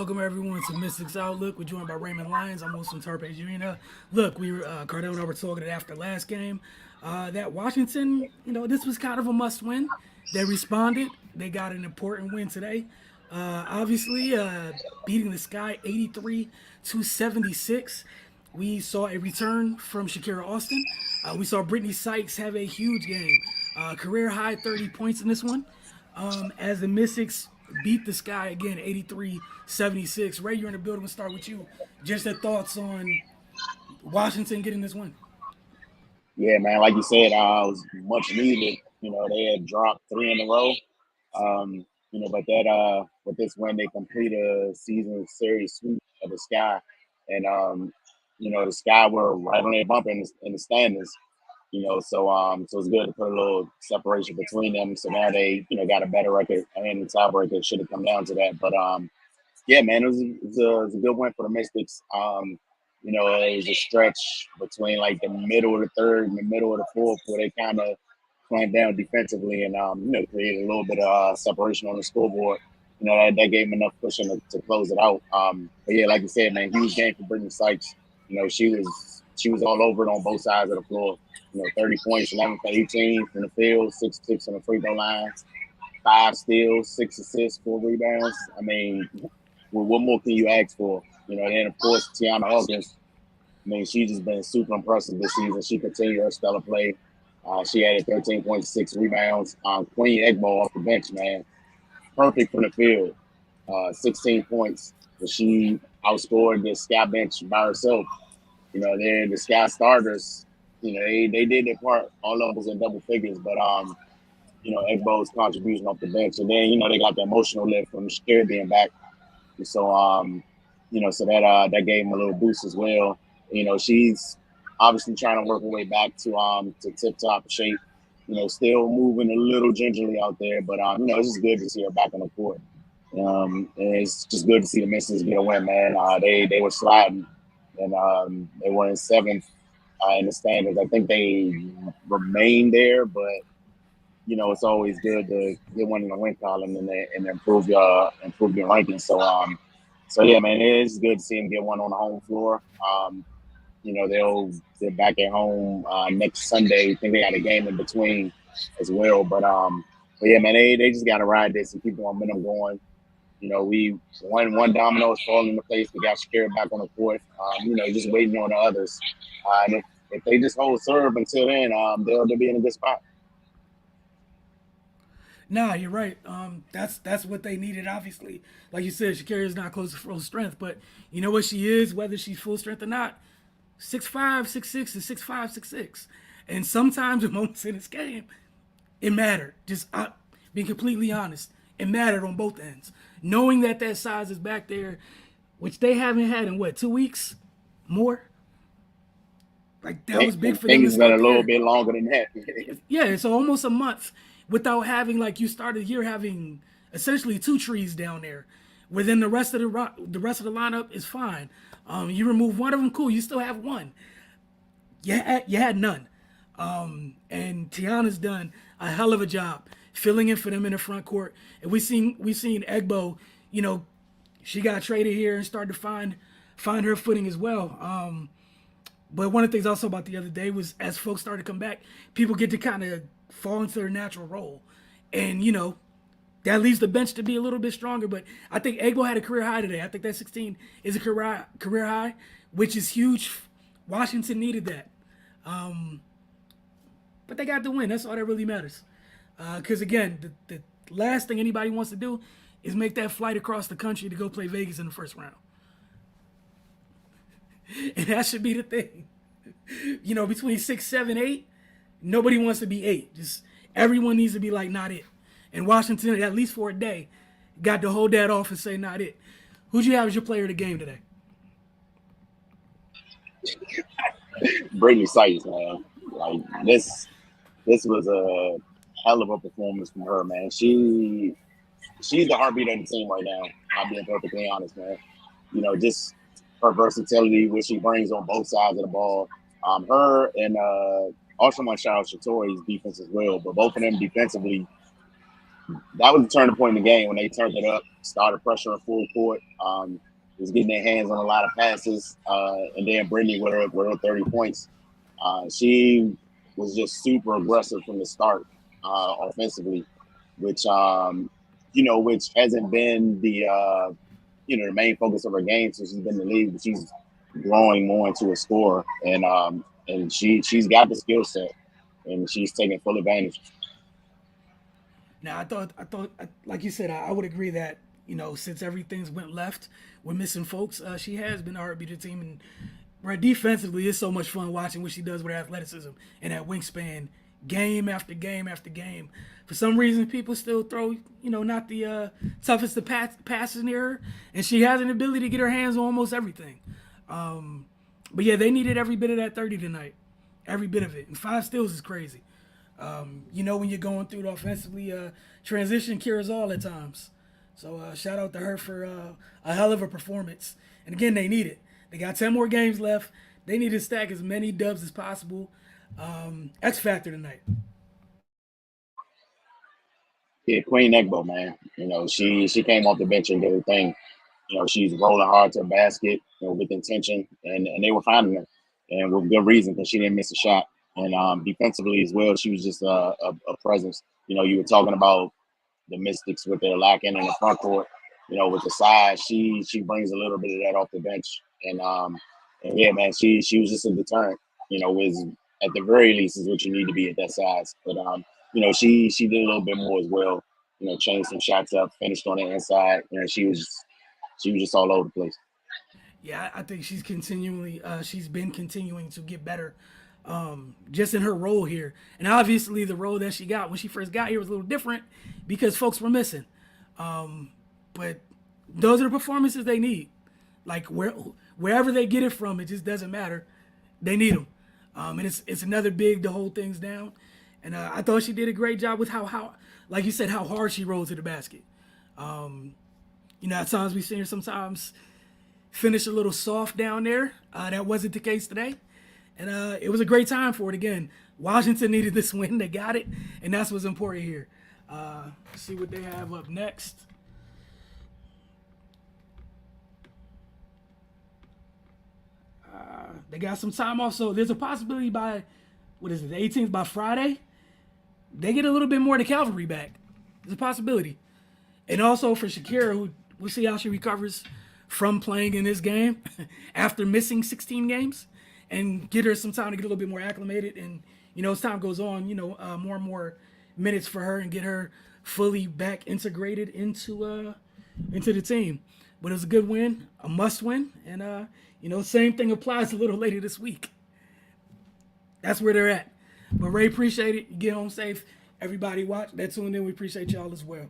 welcome everyone to Mystics Outlook. We're joined by Raymond Lyons. I'm Wilson Tarpe Arena. Look, Cardell and I were talking it after last game. That Washington, this was kind of a must win. They responded. They got an important win today. Obviously, beating the Sky 83-76. We saw a return from Shakira Austin. We saw Brittany Sykes have a huge game. Career high 30 points in this one. As the Mystics beat the Sky again 83-76. Ray, you're in the building. We'll start with you. Just your thoughts on Washington getting this win. Yeah, man, like you said, it was much needed. They had dropped three in a row. But with this win, they complete a season series sweep of the Sky, and the Sky were right on their bumper in the standings. So it's good to put a little separation between them. So now they, got a better record, and the tiebreaker should have come down to that. But yeah, man, it was a good win for the Mystics. It was a stretch between like the middle of the third and the middle of the fourth where they kind of clamped down defensively and created a little bit of separation on the scoreboard. That gave them enough pushing to close it out. But yeah, like you said, man, huge game for Brittany Sykes. She was all over it on both sides of the floor. 30 points, 11 for 18 from the field, 6 on the free throw line, 5 steals, 6 assists, 4 rebounds. I mean, what more can you ask for? Then of course Tiana Hawkins. I mean, she's just been super impressive this season. She continued her stellar play. She added 13.6 rebounds. Queen Egbo off the bench, man, perfect from the field. 16 points. But she outscored the Sky bench by herself. Then the Sky starters, they did their part. All of us in double figures, but Egbo's contribution off the bench, and then they got the emotional lift from Shakira being back. So that gave him a little boost as well. She's obviously trying to work her way back to tip top shape. Still moving a little gingerly out there, but it's just good to see her back on the court. And it's just good to see the Mystics get a win, man. They were sliding, and they were in seventh in the standings. I think they remained there, but it's always good to get one in the win column and improve your rankings. So yeah, man, it is good to see them get one on the home floor. They're back at home next Sunday. I think they got a game in between as well. But yeah, man, they just got to ride this and keep the momentum going. We one domino is falling into place. We got Shakira back on the court. Just waiting on the others. And if they just hold serve until then, they'll be in a good spot. Nah, you're right. That's what they needed. Obviously, like you said, Shakira is not close to full strength, but you know what she is, whether she's full strength or not. 6'5", 6'6", and 6'5", 6'6". And sometimes in moments in this game, it mattered. Just being completely honest, it mattered on both ends. Knowing that size is back there, which they haven't had in 2 weeks, more. Like that was big for them. It's been a little bit longer than that. Yeah, so almost a month without having, like, you started the year having essentially 2 trees down there. Within the rest of the lineup is fine. You remove one of them, cool. You still have one. You had none. And Tiana's done a hell of a job filling in for them in the front court. And we seen Egbo, she got traded here and started to find her footing as well. But one of the things I saw about the other day was as folks started to come back, people get to kind of fall into their natural role. And, that leaves the bench to be a little bit stronger. But I think Egbo had a career high today. I think that 16 is a career high, which is huge. Washington needed that. But they got the win. That's all that really matters. Because, again, the last thing anybody wants to do is make that flight across the country to go play Vegas in the first round. And that should be the thing. Between 6, 7, 8, nobody wants to be 8. Just everyone needs to be like, not it. And Washington, at least for a day, got to hold that off and say, not it. Who'd you have as your player of the game today? Brittany Sykes, man. Like this was a hell of a performance from her, man. She's the heartbeat of the team right now. I'm being perfectly honest, man. Just her versatility, which she brings on both sides of the ball. Her and also my shout out Shatori's defense as well. But both of them defensively, that was the turning point in the game when they turned it up. started pressuring full court. Was getting their hands on a lot of passes, and then Brittany with her 30 points. She was just super aggressive from the start offensively, which which hasn't been the main focus of her game since she's been in the league. But she's growing more into a scorer, and she's got the skill set, and she's taking full advantage. Now, like you said, I would agree that since everything's went left, we're missing folks. She has been the heartbeat of the team, and right defensively, it's so much fun watching what she does with her athleticism and that wingspan, game after game after game. For some reason, people still throw not the toughest of passes near her, and she has an ability to get her hands on almost everything. But yeah, they needed every bit of that 30 tonight, every bit of it, and 5 steals is crazy. When you're going through the offensively, transition cures all at times. So shout out to her for a hell of a performance. And again, they need it. They got 10 more games left. They need to stack as many dubs as possible. X Factor tonight. Yeah, Queen Egbo, man. She came off the bench and did her thing. She's rolling hard to the basket, with intention, and they were finding her, and with good reason because she didn't miss a shot. And defensively as well, she was just a presence. You were talking about the Mystics with their lacking in the front court. With the size, she brings a little bit of that off the bench, and yeah, man, she was just a deterrent. Was at the very least is what you need to be at that size. But she did a little bit more as well. Changed some shots up, finished on the inside. She was just all over the place. Yeah, I think she's been continuing to get better, just in her role here. And obviously, the role that she got when she first got here was a little different because folks were missing. But those are the performances they need. Like wherever they get it from, it just doesn't matter. They need them, and it's another big to hold things down. And I thought she did a great job with how like you said how hard she rolled to the basket. At times we seen her sometimes finish a little soft down there. That wasn't the case today, and it was a great time for it again. Washington needed this win; they got it, and that's what's important here. See what they have up next. They got some time off, so there's a possibility by what is it, the 18th, by Friday, they get a little bit more of the cavalry back. There's a possibility, and also for Shakira, who we'll see how she recovers from playing in this game after missing 16 games, and get her some time to get a little bit more acclimated. And as time goes on, more and more minutes for her and get her fully back integrated into the team. But it was a good win, a must win, and same thing applies a little later this week. That's where they're at. But Ray, appreciate it. You get home safe. Everybody watch that tuned in. We appreciate y'all as well.